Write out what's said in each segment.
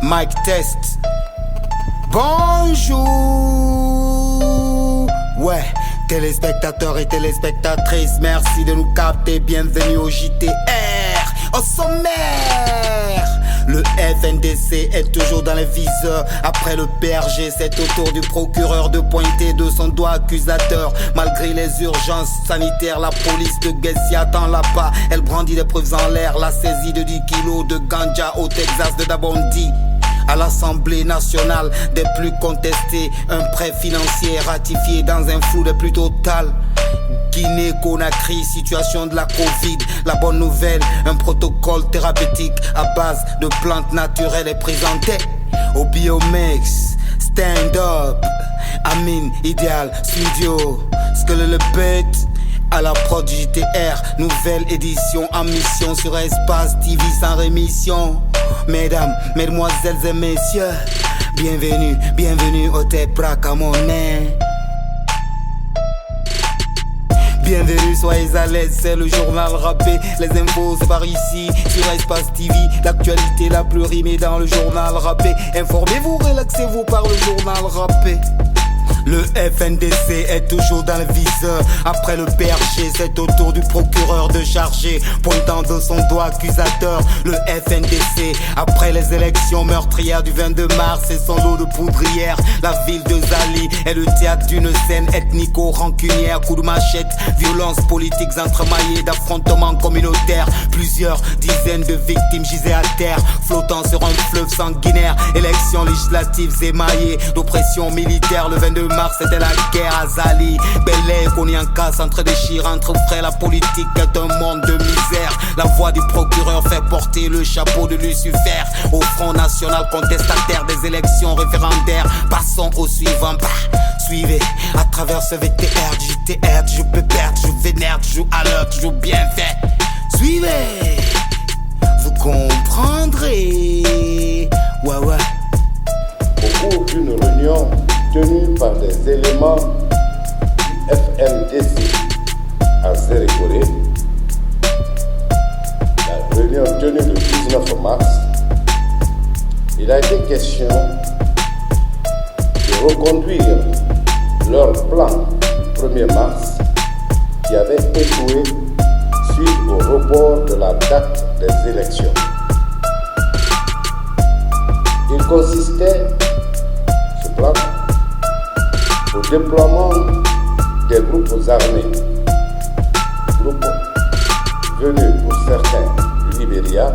Mic test. Bonjour. Ouais, téléspectateurs et téléspectatrices, merci de nous capter. Bienvenue au JTR. Au sommaire, le FNDC est toujours dans les viseurs. Après le PRG, c'est au tour du procureur de pointer de son doigt accusateur. Malgré les urgences sanitaires, la police de Gessia attend là-bas. Elle brandit des preuves en l'air. La saisie de 10 kilos de ganja au Texas de Dabondi. À l'Assemblée nationale, des plus contestés, un prêt financier ratifié dans un flou des plus total. Guinée-Conakry, situation de la Covid. La bonne nouvelle, un protocole thérapeutique à base de plantes naturelles est présenté au Biomex. Stand up, Amine, Idéal, Studio, Skull le bête. À la prod JTR, nouvelle édition en mission sur Espace TV sans rémission. Mesdames, mesdemoiselles et messieurs, bienvenue, bienvenue au Tepra Camonet. Bienvenue, soyez à l'aise, c'est le journal rappé. Les infos c'est par ici, sur Espace TV. L'actualité la plus rimée dans le journal rappé. Informez-vous, relaxez-vous par le journal rappé. Le FNDC est toujours dans le viseur. Après le PRG, c'est au tour du procureur de charger, pointant de son doigt accusateur. Le FNDC, après les élections meurtrières du 22 mars, c'est son lot de poudrière. La ville de Zali est le théâtre d'une scène ethnico-rancunière. Coups de machette, violences politiques entremaillées d'affrontements communautaires. Plusieurs dizaines de victimes gisaient à terre, flottant sur un fleuve sanguinaire. Élections législatives émaillées d'oppression militaire. Le 22 mars, c'était la guerre à Zali. Belé, Konianka s'entre-déchire entre frères. La politique est un monde de misère. La voix du procureur fait porter le chapeau de Lucifer au Front National contestataire des élections référendaires. Passons au suivant. Suivez à travers ce VTR, JTR, je peux perdre, je vénère, je joue à l'heure, toujours bien fait. Suivez, vous comprendrez. Ouais, ouais. Au cours d'une réunion tenue par des éléments du FNDC à Zérékoré, la réunion tenue le 19 mars, il a été question de reconduire leur plan du 1er mars qui avait échoué suite au report de la date des élections. Il consistait, ce plan, au déploiement des groupes armés, groupes venus pour certains du Libéria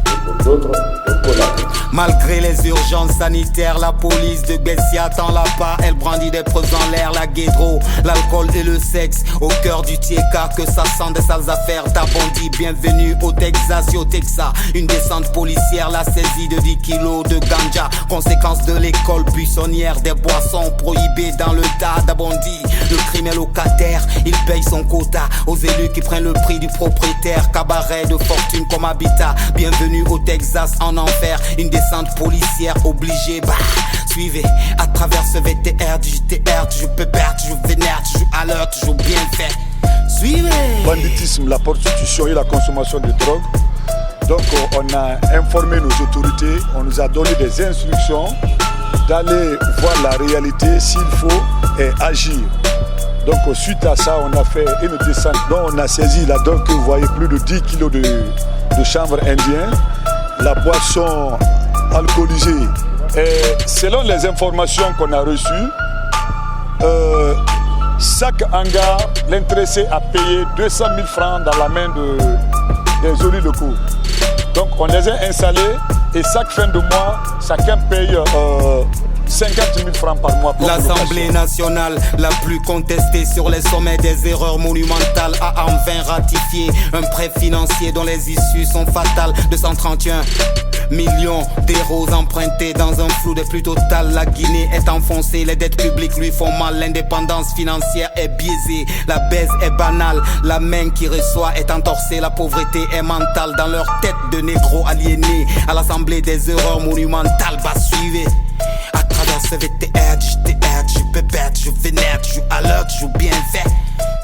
et pour d'autres de Conakry. Malgré les urgences sanitaires, la police de Gessia attend là-bas. Elle brandit des preuves en l'air, la guédro, l'alcool et le sexe. Au cœur du Tieka, que ça sent des sales affaires. Dabondi, bienvenue au Texas et au Texas. Une descente policière, la saisie de 10 kilos de ganja. Conséquence de l'école buissonnière, des boissons prohibées dans le tas. Dabondi, le crime est locataire, il paye son quota aux élus qui prennent le prix du propriétaire. Cabaret de fortune comme habitat. Bienvenue au Texas en enfer. Une descente policière obligée. Suivez à travers ce VTR du JTR, je peux perdre, je vénère, je joue à l'heure, toujours bien fait. Suivez. Banditisme, la prostitution et la consommation de drogue. Donc on a informé nos autorités, on nous a donné des instructions d'aller voir la réalité s'il faut et agir. Donc suite à ça, on a fait une descente dont on a saisi là, donc vous voyez plus de 10 kilos de chanvre indien, la boisson alcoolisée. Et selon les informations qu'on a reçues, chaque hangar, l'intéressé a payé 200 000 francs dans la main des élus locaux. Donc on les a installés et chaque fin de mois, chacun paye 50 000 francs par mois. L'Assemblée nationale, la plus contestée sur les sommets des erreurs monumentales, a en vain ratifié un prêt financier dont les issues sont fatales. 231 millions d'euros empruntés dans un flou des plus total. La Guinée est enfoncée, les dettes publiques lui font mal. L'indépendance financière est biaisée, la baise est banale. La main qui reçoit est entorsée, la pauvreté est mentale. Dans leur tête de négros aliénés, à l'Assemblée des erreurs monumentales. Suivez à travers ce VTR, JTR, je peux perdre, je vénère, je joue à l'heure, je joue bien fait.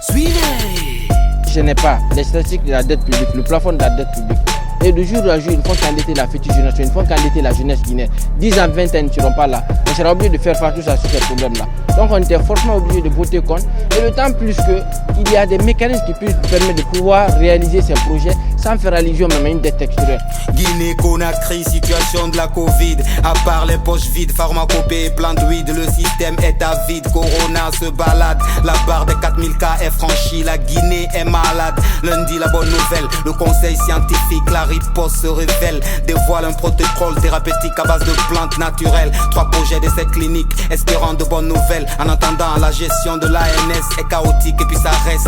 Suivez. Je n'ai pas les statistiques de la dette publique, le plafond de la dette publique. Et de jour à jour, ils font candidater la future génération, ils font candidater la jeunesse guinéenne. 10 ans, 20 ans, ils ne seront pas là. On sera obligé de faire face tout ça sur ces problèmes-là. Donc on était forcément obligé de voter contre. Et d'autant plus qu'il y a des mécanismes qui puissent permettre de pouvoir réaliser ces projets sans faire allusion même à une dette texturelle. Guinée-Conakry, situation de la Covid. À part les poches vides, pharmacopée et plein de weed, le système est à vide. Corona se balade, la barre des 4000 cas est franchie. La Guinée est malade. Lundi, la bonne nouvelle, le conseil scientifique, la riposte se révèle. Dévoile un protocole thérapeutique à base de plantes naturelles. 3 projets d'essais cliniques, espérant de bonnes nouvelles. En attendant, la gestion de l'ANS est chaotique et puis ça reste.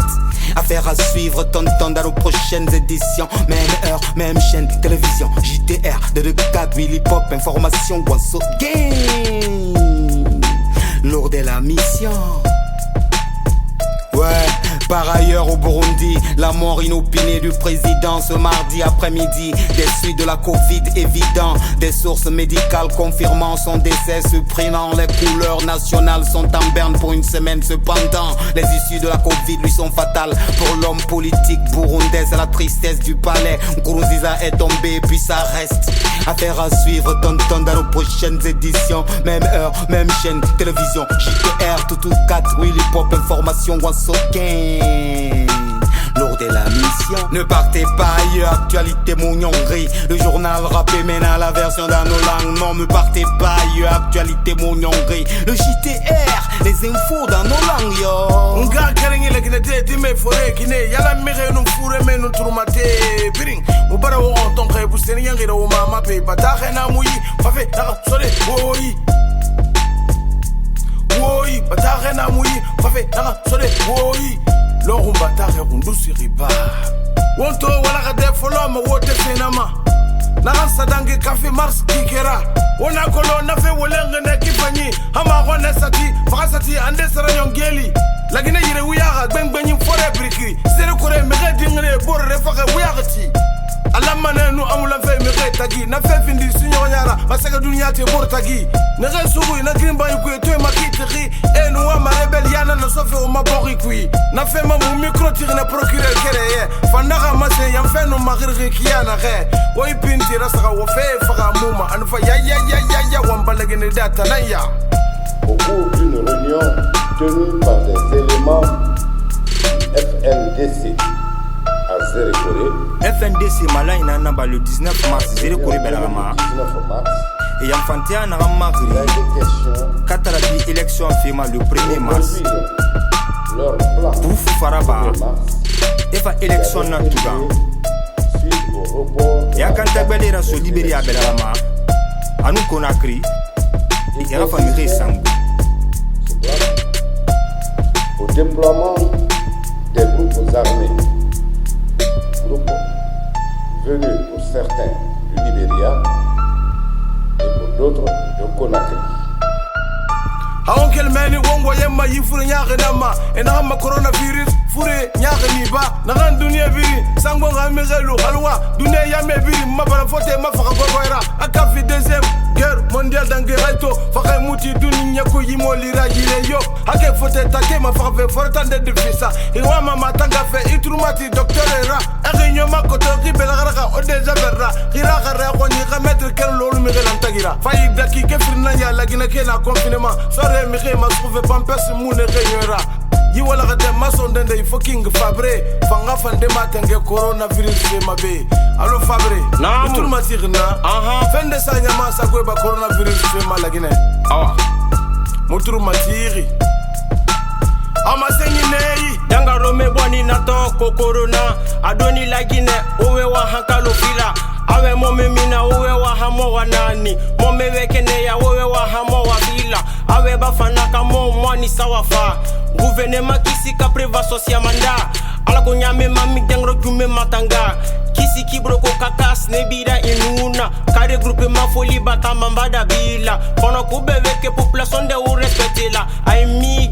Affaire à suivre, tonton, dans nos prochaines éditions. Même heure, même chaîne, télévision, JTR, 224, Willy Pop, information, Guanso Game. Lourde est la mission. Ouais, par ailleurs au Burundi, la mort inopinée du président ce mardi après-midi. Des suites de la Covid évident, des sources médicales confirmant son décès, supprimant les couleurs nationales sont en berne pour une semaine. Cependant, les issues de la Covid lui sont fatales. Pour l'homme politique burundais, c'est la tristesse du palais. Nkurunziza est tombé puis ça reste. Affaire à suivre, tonton, dans nos prochaines éditions. Même heure, même chaîne, télévision, JTR, tout 4, Willy Pop, information, Guanso Game. Lourde est la mission. Ne partez pas ailleurs, actualité mognonnerie. Le journal rappé mène à la version dans nos langues. Non, ne partez pas ailleurs, actualité mognonnerie. Le JTR, les infos dans nos langues, yo. Nga karengi la gina te dime fore kine yala mere no fure me no turmate biring ubara wo on kay bu sen yangi ro mama pe bataxe na muyi fafe na sole woyi woyi bataxe na muyi fafe na sole woyi lo bataxe rundu siriba wonto wala ga de folo ma wote fenama na sadange kafe mars kikera wona kolo na fe wolenge ne kifanyi ama gone sati fakasati ande sara nyongeli lagina yire wuya ga gbenyi fore briki sere kore mege dingre borre faka wuya gati alama ne nu amula fe mege tagi na fe findi sinyo nyara masaka dunya te bor tagi ne ga sugu na grimba yu ko to makitri e nu wa marebel yana na sofe o mabori kui na fe ma mu micro tire na procureur kere fandaga mase yam fe no magirgi kiana ge woy pinti rasaka wo fe faka muma anfa ya wambalagene data na ya. Au cours d'une réunion tenue par des éléments du FNDC à Zérekoré. FNDC Malaina Namba le 19 mars, Zérekoré Belagama. Le 19 mars. Et Yamfantea Naramagri. Il a été question. Katarabi élection FEMA le 1er mars. Leur plan. Pouf Faraba. Et fa élection Nantuga. Suite au report. Yakanta Belera so libéré à Belagama. Anou Conakry. Et Rafa Mire Sangou. Au déploiement des groupes armés, groupes venus pour certains du Libéria et pour d'autres de Conakry. Aonkel meni wongo yemma yifure nyaage nama ena ma coronavirus fure nyaage ni ba nagan dunia biri sango ngame gelu halwa dunia yame biri mabara fote mafaka gogoira akafi deuxième guerre mondiale d'angeraito faka muti dunia ko yimoli rajile yo ake fote take mafaka fortande de fisa iwa mama tanga fe itrumati docteur era agenyo makoto ki belagaraka o deja berra gira gara ko ni ka mettre ken lolu mi gelan tagira fayi daki ke firna ya lagina ke na confinement sore mi ke ma trouve pampers mune genyora yi wala ga de mason dende fucking fabre fanga fande matenge coronavirus fe mabe allo fabre tout matirna fende sa nyama sa ko ba coronavirus fe malagine awa moturu matiri ama senginei danga rome boni na to corona adoni lagine owe wa hankalo fila awe mome mina owe wa hamo wa nani mome wekene ya owe wa hamo wa fila awe bafana kamo mwani sawafa gouvernement kisika preva socia manda ala ko nyame mami dengro jume matanga kisi kibroko kakas ne bida inuna kare groupe ma folie batama mbada bila kono kubebe ke population de ou respecter la ay mi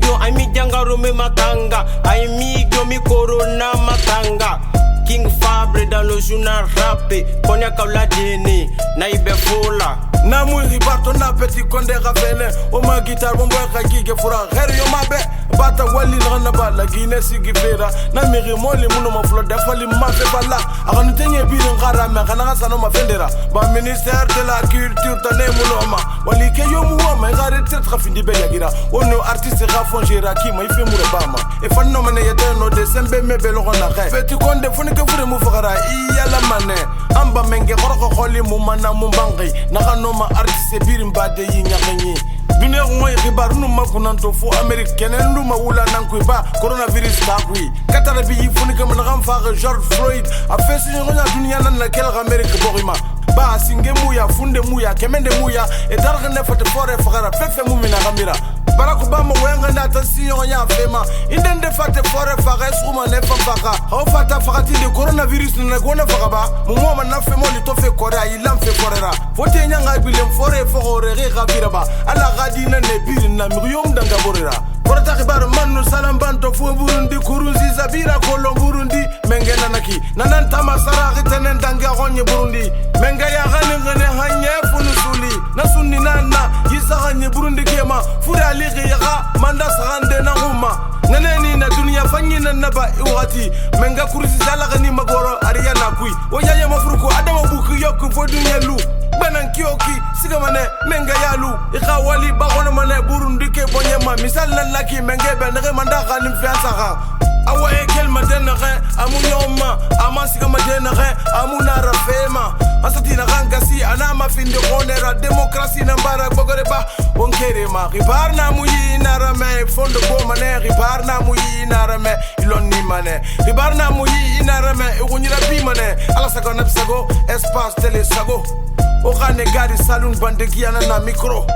danga rome matanga ay migyo mi corona matanga King Fabre dans le journal rappé, Konya Kaula Dene, na ibe fola na mu ribato na petit konde gafene o ma guitar bombo ka gige fura her yo mabe bata wali na bala gine sigi fera na miri moli muno ma flo defali ma fe bala akanu tenye bi ngara me kana ga sano ma fendera ba ministère de la culture tane muno ma wali ke yo mu ma ngare tet khafindi be yagira ono artiste ga fongera ki ma ife mure bama e fanno mane yete no de sembe me be lo na khay petit konde funi ke fure mu fagara iyala mane amba menge gorko kholi mu mana mu bangi na kanu ma artiste birim bade yi nyakanyi dunia ngoy xibaru nu makunanto fo amerique kenen lu ma wula nan koy ba coronavirus ka koy katara bi funi kam na xam fa George Floyd a fesi ngonya dunia nan na kel amerique boxima ba singe muya funde muya kemende muya e darga ne fate fore fagara fefe mu mina gamira Barack Obama wenga ndata siyo nya fema indende fate fore faga suma ne faga ho fata fagati de coronavirus na gona faga ba mu ngoma na femo li to fe korea ilam fe korera fote nyanga bilem fore fogore re gabira ba ala gadina ne birina mi yom danga borera porta xibar manu salam banto fo burundi kuruzi zabira kolon burundi mengena naki nanan tama sara gitenen danga gonye burundi menga ya ngane hanye funu suli na sunni nana yisa hanye burundi kema fura ligi yaga manda sagande na huma naneni na dunia fanyi na naba iwati menga kuruzi zala gani magoro ariana kui oyaye mafruko adama buku yoku fo dunia lu banan kioki sigamane menga yalu ikawali bagona mane burundi ke bonyema misal laki menge benere manda khalim fiansaga awa ekel madenere amunyoma amasika madenere amuna rafema asatina gangasi anama finde onera demokrasi na mbara bogore ba onkere ma ribarna muyi narame fondo bo mane ribarna muyi narame iloni mane ribarna muyi narame unyira bi mane ala sago na sago espace tele sago o khane gari saloon bandegiana na micro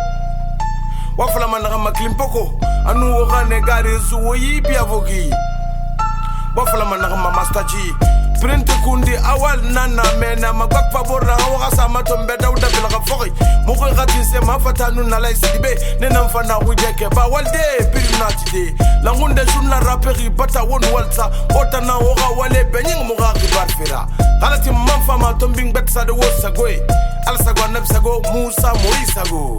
wafala manaka maklimpoko anu o khane gari zuwoyi biavogi wafala manaka mastachi print kundi awal nana mena magak favor na hawa sama tombe dauda bila gafogi moko gati se mafata nu na laisibe nena mfana wujeke ba walde pirinatide la ngunde sunna raperi bata won walta ota na oga wale benying moga gibar fira galati mamfa ma tombing betsa de wosagoy al sago nabsago musa moisago